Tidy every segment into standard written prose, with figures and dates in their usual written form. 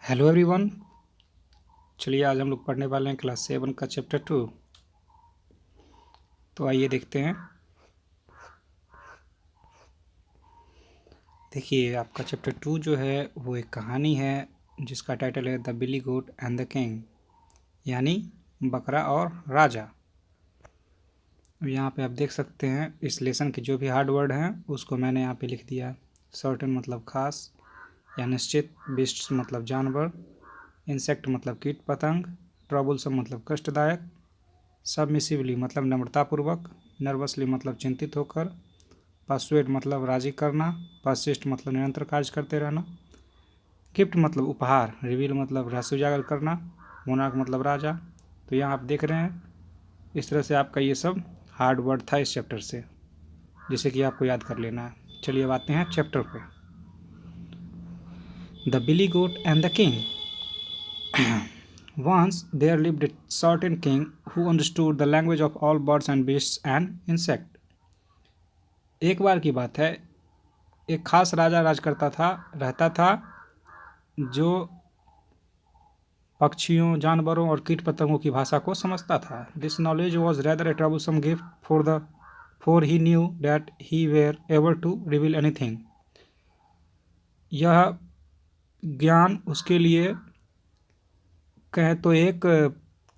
Hello everyone. चलिए आज हम लोग पढ़ने वाले हैं क्लास 7 का चैप्टर 2। तो आइए देखते हैं। देखिए आपका चैप्टर 2 जो है वो एक कहानी है जिसका टाइटल है the billy goat and the king, यानी बकरा और राजा। यहाँ पे आप देख सकते हैं इस लेसन के जो भी हार्ड वर्ड हैं उसको मैंने यहाँ पे लिख दिया। सर्टेन मतलब खास या निश्चित, बिस्ट्स मतलब जानवर, इंसेक्ट मतलब कीट पतंग, ट्रबुलसम मतलब कष्टदायक, सबमिसिवली मतलब नम्रतापूर्वक, नर्वसली मतलब चिंतित होकर, परसुएड मतलब राजी करना, परसिस्ट मतलब निरंतर कार्य करते रहना, गिफ्ट मतलब उपहार, रिवील मतलब रहस्य उजागर करना, मोनार्क मतलब राजा। तो यहाँ आप देख रहे हैं इस तरह से आपका ये सब हार्ड वर्ड था इस चैप्टर से, जिसे कि आपको याद कर लेना है। चलिए अब आते हैं चैप्टर पे। The billy goat and the king. Once there lived a certain king who understood the language of all birds and beasts and insects. एक बार की बात है, एक खास राजा राज करता था रहता था जो पक्षियों, जानवरों और कीट पतंगों की भाषा को समझता था। This knowledge was rather a troublesome gift for he knew that he were ever to reveal anything. यह ज्ञान उसके लिए कहें तो एक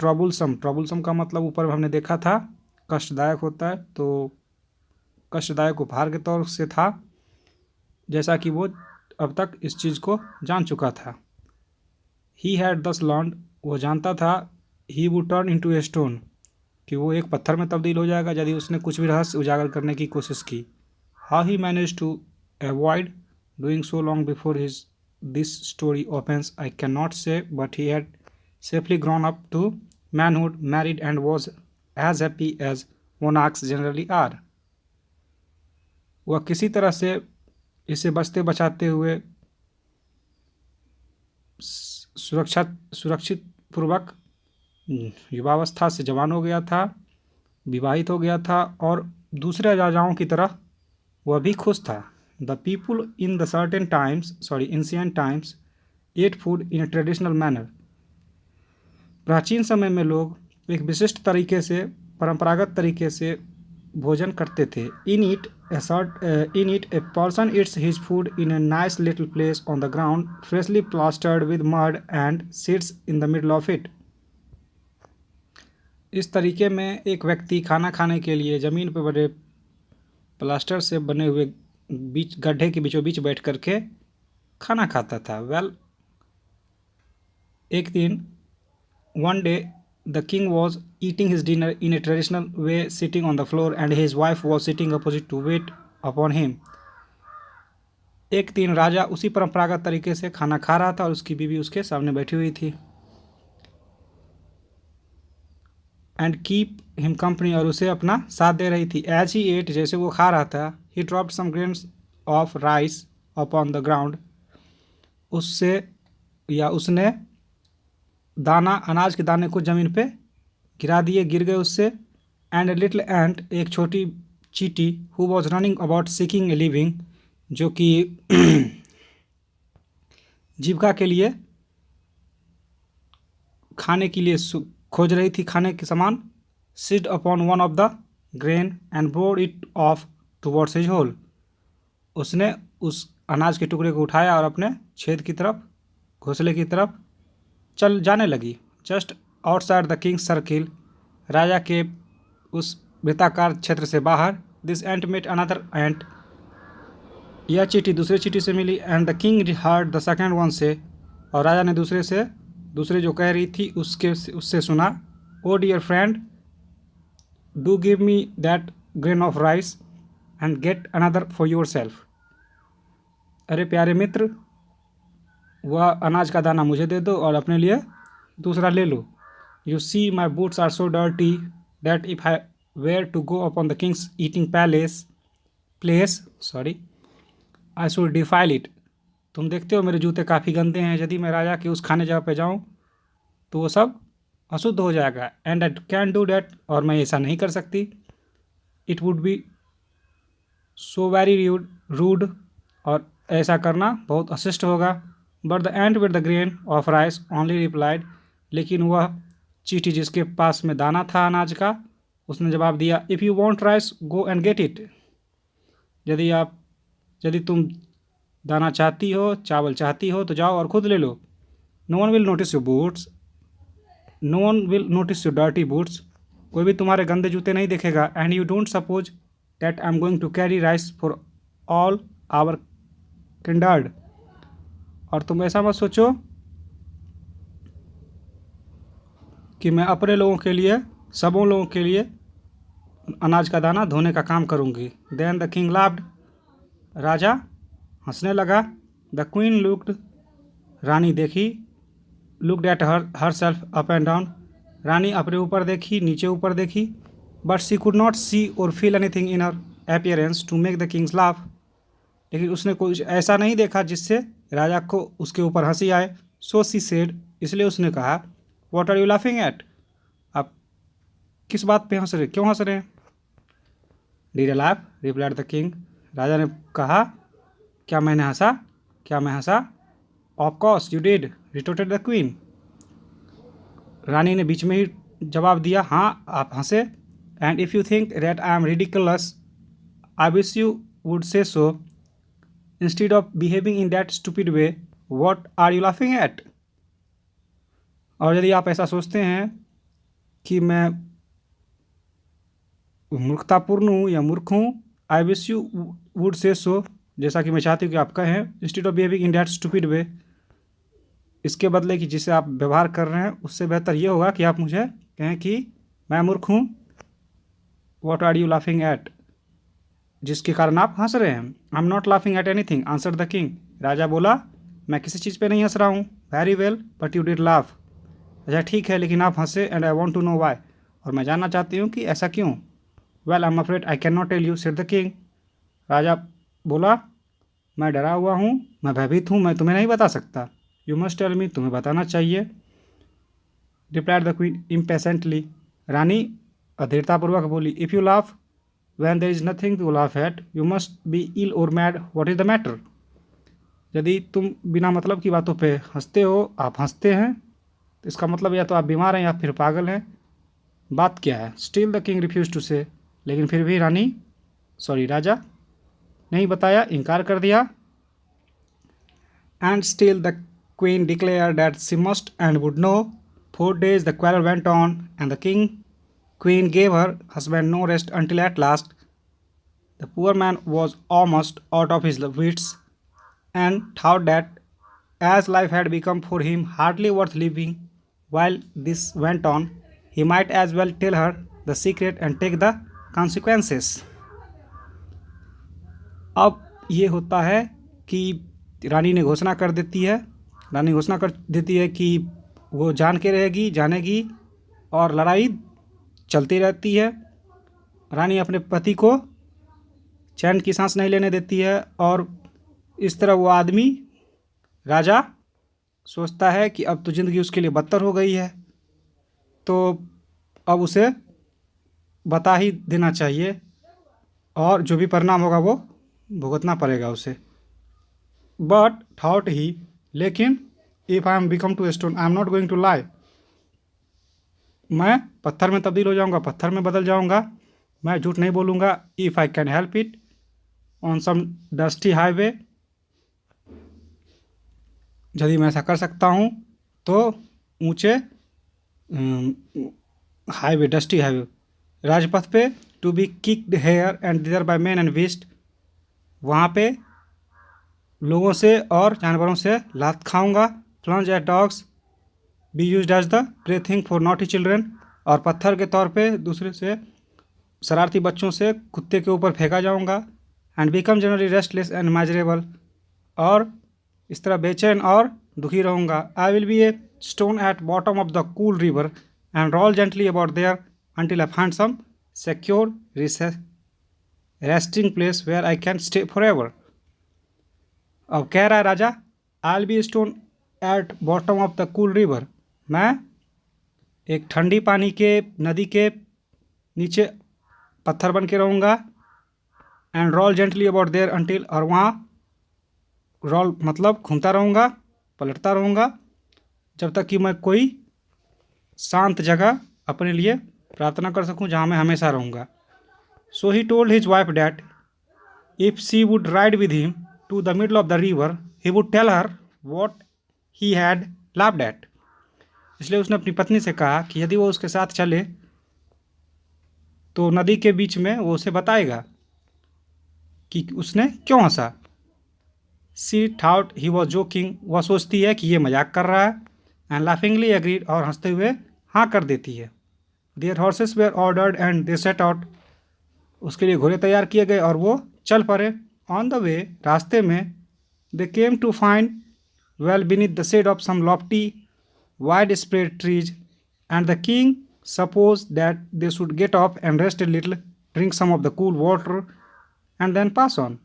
ट्रबुलसम का मतलब ऊपर हमने देखा था कष्टदायक होता है, तो कष्टदायक उपहार के तौर से था, जैसा कि वो अब तक इस चीज़ को जान चुका था। ही हैड दस लर्न्ड, वो जानता था, he would turn into a stone, कि वो एक पत्थर में तब्दील हो जाएगा यदि उसने कुछ भी रहस्य उजागर करने की कोशिश की। How he manage to avoid doing so long before his this story opens I can not say, but he had safely grown up to manhood, married and was as happy as monarchs generally are. वह किसी तरह से इसे बचते बचाते हुए सुरक्षित पूर्वक युवावस्था से जवान हो गया था, विवाहित हो गया था और दूसरे राजाओं की तरह वह भी खुश था। The people in the certain times ancient times ate food in a traditional manner. प्राचीन समय में लोग एक विशिष्ट तरीके से, परंपरागत तरीके से भोजन करते थे। In it a person Yeats his food in a nice little place on the ground freshly plastered with mud and sits in the middle of it. इस तरीके में एक व्यक्ति खाना खाने के लिए ज़मीन पर बड़े प्लास्टर से बने हुए बीच गड्ढे के बीचों बीच बैठ करके खाना खाता था। एक दिन, one day, the king was eating his dinner in a traditional way, sitting on the floor, and his wife was sitting opposite to wait upon him. एक दिन राजा उसी परंपरागत तरीके से खाना खा रहा था और उसकी बीवी उसके सामने बैठी हुई थी। एंड कीप हिम कंपनी, और उसे अपना साथ दे रही थी। एज ही एट, जैसे वो खा रहा था, he dropped some grains of rice upon the ground, उसने दाना, अनाज के दाने को ज़मीन पे गिरा दिए, गिर गए उससे। एंड ए लिटिल एंट, एक छोटी चींटी, who was running about seeking a living, जो कि जीविका के लिए खाने के लिए खोज रही थी, खाने के समान, seized upon one of the grain and bored it off towards his hole. उसने उस अनाज के टुकड़े को उठाया और अपने छेद की तरफ, घोंसले की तरफ चल जाने लगी। Just outside the king's circle, राजा के उस वृत्ताकार क्षेत्र से बाहर, this ant met another ant, यह चींटी दूसरे चींटी से मिली। And the king heard the second one say, और राजा ने दूसरे जो कह रही थी उससे सुना, oh dear friend, do give me that grain of rice and get another for yourself. अरे प्यारे मित्र, वह अनाज का दाना मुझे दे दो और अपने लिए दूसरा ले लो। You see my boots are so dirty that if I were to go upon the king's eating place I should defile it. तुम देखते हो मेरे जूते काफ़ी गंदे हैं, यदि मैं राजा के उस खाने जगह पे जाऊँ तो वो सब अशुद्ध हो जाएगा। And I can do that, और मैं ऐसा नहीं कर सकती। It would be so very rude, और ऐसा करना बहुत अशिष्ट होगा। But the ant with the grain of rice only replied, लेकिन वह चींटी जिसके पास में दाना था अनाज का, उसने जवाब दिया, if you want rice go and get it. यदि तुम दाना चाहती हो, चावल चाहती हो, तो जाओ और खुद ले लो। No one will notice your boots, no one will notice your dirty boots, कोई भी तुम्हारे गंदे जूते नहीं देखेगा। And you don't suppose that I am going to carry rice for all our kindred, और तुम ऐसा मत सोचो कि मैं अपने लोगों के लिए, सबों लोगों के लिए अनाज का दाना धोने का काम करूंगी। देन द किंग लाफ्ड, राजा हंसने लगा। द क्वीन लुक्ड, रानी देखी। Looked at herself up and down, रानी अपने ऊपर देखी, नीचे ऊपर देखी। But she could not see or feel anything in her appearance to make the king's laugh, लेकिन उसने कुछ ऐसा नहीं देखा जिससे राजा को उसके ऊपर हंसी आए। सो सी सेड, इसलिए उसने कहा, what are you laughing at, आप किस बात पे हंस रहे, क्यों हंस रहे हैं। Did I laugh, replied the king, राजा ने कहा, क्या मैंने हंसा, क्या मैं हंसा। Of course you did, retorted the queen, रानी ने बीच में ही जवाब दिया, हाँ आप हंसे। And if you think that I am ridiculous I wish you would say so instead of behaving in that stupid way, what are you laughing at, और यदि आप ऐसा सोचते हैं कि मैं मूर्खतापूर्ण हूँ या मूर्ख हूँ, आई विश यू वुड से सो, जैसा कि मैं चाहती हूँ कि आप कहें, instead of behaving in that stupid way, इसके बदले कि जिसे आप व्यवहार कर रहे हैं उससे बेहतर ये होगा कि आप मुझे कहें कि मैं मूर्ख हूँ। What are you laughing at, जिसके कारण आप हंस रहे हैं। I am not laughing at anything answer the king, राजा बोला, मैं किसी चीज़ पे नहीं हंस रहा हूँ। Very well but you did laugh, अच्छा ठीक है लेकिन आप हंसे। And I want to know why, और मैं जानना चाहती हूँ कि ऐसा क्यों। Well I am afraid I can not tell you said the king, राजा बोला, मैं डरा हुआ हूँ, मैं भयभीत हूँ, मैं तुम्हें नहीं बता सकता। यू मस्ट टेल मी, तुम्हें बताना चाहिए। रिप्लाइड द क्वीन इम्पेशेंटली, रानी अधीरतापूर्वक बोली, if you laugh when there is nothing to laugh at you must be ill or mad, what is the matter, यदि तुम बिना मतलब की बातों पे हंसते हो, आप हंसते हैं, तो इसका मतलब या तो आप बीमार हैं या फिर पागल हैं, बात क्या है। Still the king refuse to say, लेकिन फिर भी राजा नहीं बताया, इनकार कर दिया। And still the queen declare that she must and would know. 4 days the quarrel went on, and the queen gave her husband no rest until at last the poor man was almost out of his wits and thought that as life had become for him hardly worth living while this went on, he might as well tell her the secret and take the consequences. अब ये होता है कि रानी घोषणा कर देती है कि वो जान के रहेगी, जानेगी, और लड़ाई चलती रहती है। रानी अपने पति को चैन की सांस नहीं लेने देती है, और इस तरह वो आदमी, राजा, सोचता है कि अब तो ज़िंदगी उसके लिए बदतर हो गई है, तो अब उसे बता ही देना चाहिए, और जो भी परिणाम होगा वो भुगतना पड़ेगा उसे। बट थॉट ही, लेकिन if I am become to stone I am not going to lie, मैं पत्थर में तब्दील हो जाऊंगा, पत्थर में बदल जाऊंगा, मैं झूठ नहीं बोलूँगा। If I can help it on some dusty highway, यदि मैं ऐसा कर सकता हूँ तो ऊंचे हाईवे, डस्टी हाईवे, राजपथ पे, to be kicked hither and thither by man and beast, वहाँ पे लोगों से और जानवरों से लात खाऊंगा। Plunge at dogs be used as the plaything for naughty children, और पत्थर के तौर पे दूसरे से शरारती बच्चों से कुत्ते के ऊपर फेंका जाऊंगा। And become generally restless and miserable, और इस तरह बेचैन और दुखी रहूँगा। I will be a stone at bottom of the cool river and roll gently about there until I find some secure resting place where I can stay forever. अब कह रहा है राजा, I'll be a stone at bottom of the cool river, मैं एक ठंडी पानी के नदी के नीचे पत्थर बन के रहूँगा। And roll gently about there until, और वहाँ रोल मतलब घूमता रहूँगा, पलटता रहूँगा जब तक कि मैं कोई शांत जगह अपने लिए प्रार्थना कर सकूं जहां मैं हमेशा रहूँगा। So he told his wife that if she would ride with him to the middle of the river he would tell her what he had laughed at. इसलिए उसने अपनी पत्नी से कहा कि यदि वो उसके साथ चले तो नदी के बीच में वो उसे बताएगा कि उसने क्यों हंसा। सी थॉट ही वॉज जोकिंग, वह सोचती है कि ये मजाक कर रहा है। एंड लाफिंगली एग्रीड, और हंसते हुए हाँ कर देती है। Their horses were ordered and they set out, उसके लिए घोड़े तैयार किए गए और वो चल पड़े। ऑन द वे, रास्ते में, they came to find well beneath the shade of some lofty wide spread trees and the king suppose that they should get off and rest a little, drink some of the cool water and then pass on.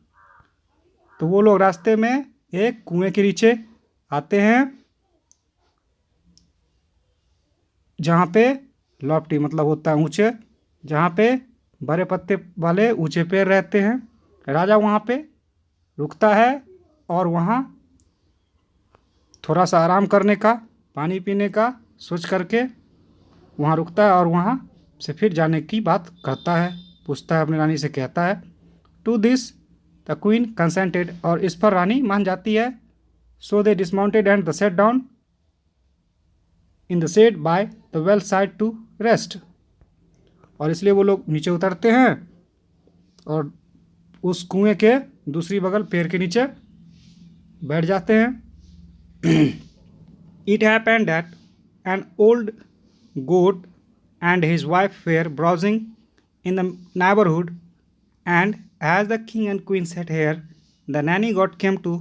तो वो लोग रास्ते में एक कुएं के नीचे आते हैं जहाँ पे लॉफ्टी मतलब होता है ऊंचे, जहाँ पे बड़े पत्ते वाले ऊंचे पेड़ रहते हैं। राजा वहाँ पे रुकता है और वहाँ थोड़ा सा आराम करने का, पानी पीने का सोच करके वहाँ रुकता है और वहाँ से फिर जाने की बात करता है, पूछता है अपनी रानी से, कहता है। To this the queen consented, और इस पर रानी मान जाती है। So they dismounted and the set down in the shade by the well side to rest, और इसलिए वो लोग नीचे उतरते हैं और उस कुएं के दूसरी बगल पेड़ के नीचे बैठ जाते हैं। It happened that an old goat and his wife were browsing in the neighbourhood, and as the king and queen sat here, the nanny goat came to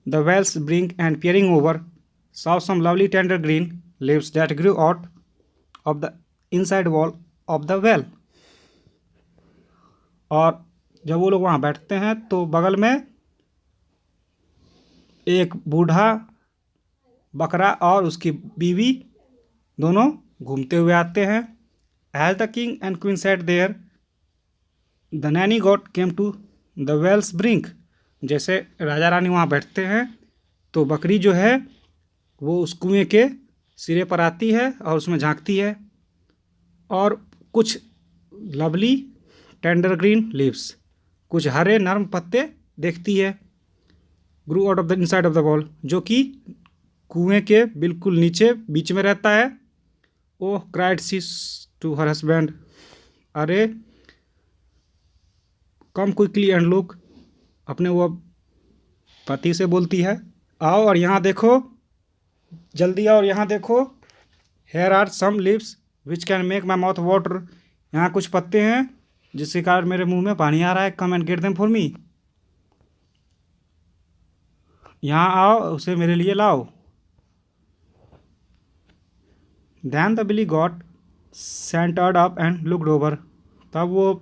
the well's brink and peering over, saw some lovely tender green leaves that grew out of the inside wall of the well। और जब वो लोग वहाँ बैठते हैं तो बगल में एक बूढ़ा बकरा और उसकी बीवी दोनों घूमते हुए आते हैं। As the king and queen sat there, the nanny goat came to the wells brink. जैसे राजा रानी वहाँ बैठते हैं तो बकरी जो है वो उस कुएं के सिरे पर आती है और उसमें झांकती है और कुछ लवली टेंडर ग्रीन लीव्स, कुछ हरे नरम पत्ते देखती है। ग्रू out of the inside of the wall, जो कि कुएं के बिल्कुल नीचे बीच में रहता है। Oh cried she to her husband, अरे कम क्विकली एंड लुक, अपने वो पति से बोलती है, आओ और यहाँ देखो, जल्दी आओ और यहाँ देखो। Here are some leaves which can make my mouth water, यहाँ कुछ पत्ते हैं जिसके कारण मेरे मुंह में पानी आ रहा है। Come and get them for me, यहाँ आओ, उसे मेरे लिए लाओ। Then the billy goat sauntered up and looked over, तब वो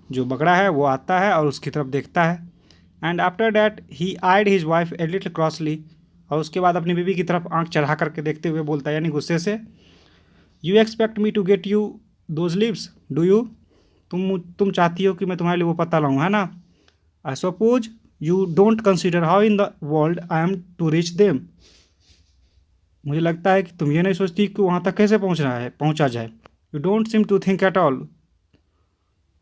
जो बकरा है वो आता है और उसकी तरफ देखता है। And after that he eyed his wife a little crossly, और उसके बाद अपनी बीवी की तरफ आंख चढ़ा करके देखते हुए बोलता है, यानी गुस्से से, you expect me to get you those leaves do you, तुम चाहती हो कि मैं तुम्हारे लिए वो पत्ता लाऊं, है ना। I suppose you don't consider how in the world I am to reach them, मुझे लगता है कि तुम ये नहीं सोचती कि वहाँ तक कैसे पहुँचा जाए। You don't seem to think at all,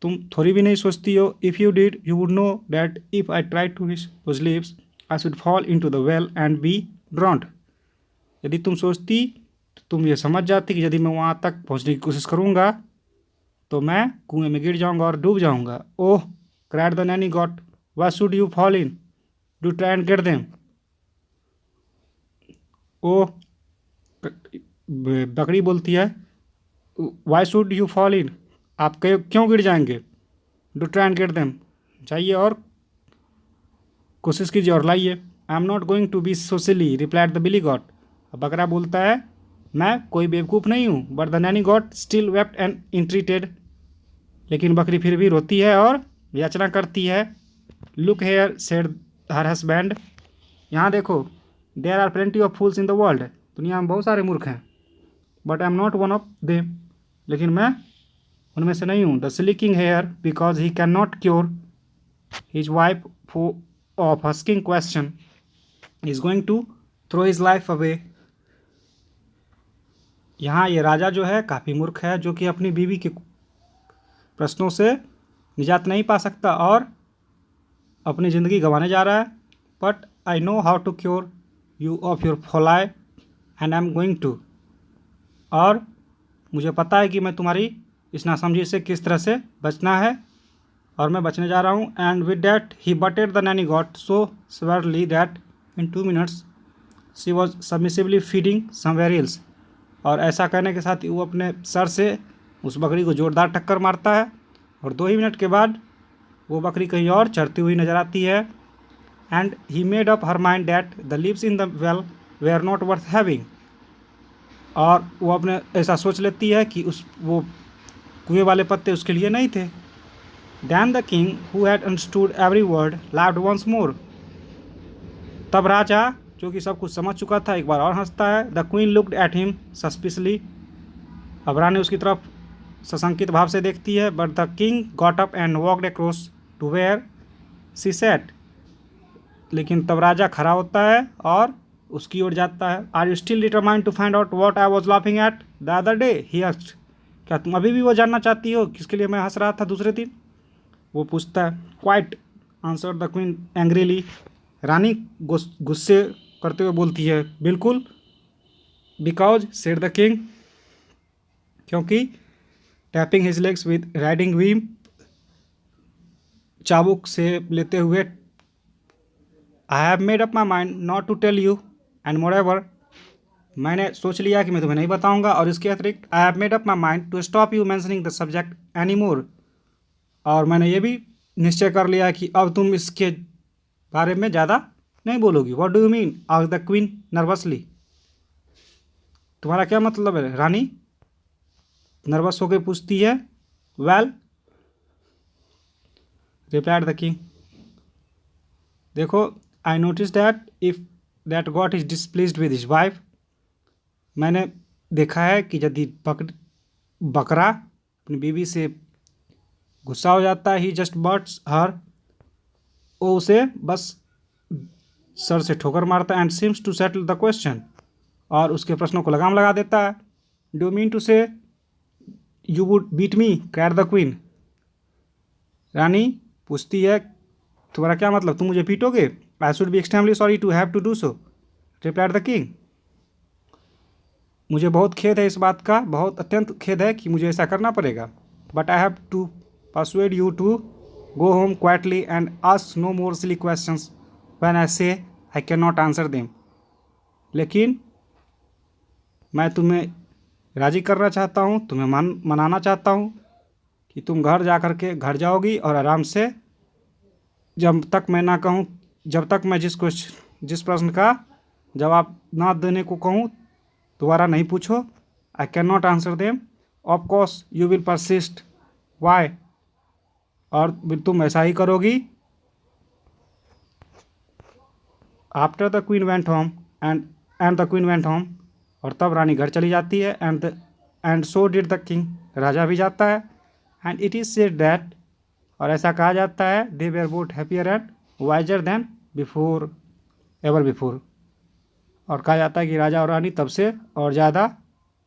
तुम थोड़ी भी नहीं सोचती हो। If you did you would know that if I try to reach those leaves I should fall into the well and be drowned, यदि तुम सोचती तो तुम ये समझ जाती कि यदि मैं वहाँ तक पहुँचने की कोशिश करूँगा तो मैं कुएं में गिर जाऊँगा और डूब जाऊँगा। Oh cried the nanny goat, why should you fall in, do try and get them. Oh बकरी बोलती है, why should you fall in, आप क्यों गिर जाएंगे। Do try and get them, जाइए और कोशिश कीजिए और लाइए। I am not going to be so silly replied the billy goat, बकरा बोलता है, मैं कोई बेवकूफ़ नहीं हूँ। But the nanny goat still wept and इंट्रीटेड, लेकिन बकरी फिर भी रोती है और याचना करती है। Look here said her husband, यहाँ देखो, there are plenty of fools in the world, दुनिया में बहुत सारे मूर्ख हैं। But I am not one of them, लेकिन मैं उनमें से नहीं हूँ। The silly king here because he can not cure his wife of husking question is going to throw his life away. यहाँ ये राजा जो है काफ़ी मूर्ख है, जो कि अपनी बीवी के प्रश्नों से निजात नहीं पा सकता और अपनी ज़िंदगी गंवाने जा रहा है। But I know how to cure you of your folly and I am going to. और मुझे पता है कि मैं तुम्हारी इस नासमझी से किस तरह से बचना है और मैं बचने जा रहा हूँ। And with that he butted the nanny goat so severely that in 2 minutes she was submissively feeding somewhere else. और ऐसा कहने के साथ ही वो अपने सर से उस बकरी को जोरदार टक्कर मारता है और 2 ही मिनट के बाद वो बकरी कहीं और चरती हुई नजर आती है। And he made up her mind that the leaves in the well were are not worth having. और वो अपने ऐसा सोच लेती है कि वो कुएं वाले पत्ते उसके लिए नहीं थे। Then the king, who had understood every word, laughed once more. तब राजा, जो कि सब कुछ समझ चुका था, एक बार और हंसता है। The queen looked at him suspiciously. अब रानी उसकी तरफ सशंकित भाव से देखती है। But the king got up and walked across to where she sat. लेकिन तब राजा खड़ा होता है और उसकी ओर जाता है। Are you still determined to find out what I was laughing at the other day? He asked. क्या तुम अभी भी वो जानना चाहती हो किसके लिए मैं हंस रहा था दूसरे दिन? वो पूछता है। Quite answer the queen angrily. रानी गुस्से करते हुए बोलती है, बिल्कुल। बिकॉज सेड द किंग, क्योंकि tapping his legs with riding whip, चाबुक से लेते हुए, I have made up my mind not to tell you and more ever, मैंने सोच लिया कि मैं तुम्हें नहीं बताऊंगा और इसके अतिरिक्त I have made up my mind to stop you mentioning the subject any more. और मैंने ये भी निश्चय कर लिया कि अब तुम इसके बारे में ज़्यादा नहीं बोलोगी। What do you mean? Asked the queen nervously. तुम्हारा क्या मतलब है? रानी नर्वस होकर पूछती है। वेल, रिप्लाइड द किंग, देखो, I notice that if that god is displeased with his wife, मैंने देखा है कि यदि बकरा अपनी बीवी से गुस्सा हो जाता है, ही जस्ट बट्स हर, वो उसे बस सर से ठोकर मारता है। And seems to settle the question, और उसके प्रश्नों को लगाम लगा देता है। Do mean to say you would beat me? Cried the queen. रानी पूछती है, तुम्हारा क्या मतलब, तुम मुझे पीटोगे? I should be extremely sorry to have to do so, replied the king. मुझे बहुत खेद है इस बात का, बहुत अत्यंत खेद है कि मुझे ऐसा करना पड़ेगा। But I have to persuade you to go home quietly and ask no more silly questions when I say I cannot answer them. लेकिन मैं तुम्हें राजी करना चाहता हूँ, तुम्हें मनाना चाहता हूँ कि तुम घर जाओगी और आराम से, जब तक मैं ना कहूँ, जब तक मैं जिस प्रश्न का जवाब ना देने को कहूँ दोबारा नहीं पूछो। I cannot answer them. Of course you will persist. Why? और तुम ऐसा ही करोगी। After the queen went home and the queen went home, और तब रानी घर चली जाती है। And so did the king, राजा भी जाता है। And it is said that, और ऐसा कहा जाता है, they were both happier and wiser than before, ever before. और कहा जाता है कि राजा और रानी तब से और ज़्यादा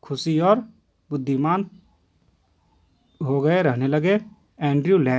खुशी और बुद्धिमान हो गए, रहने लगे। Andrew Lang.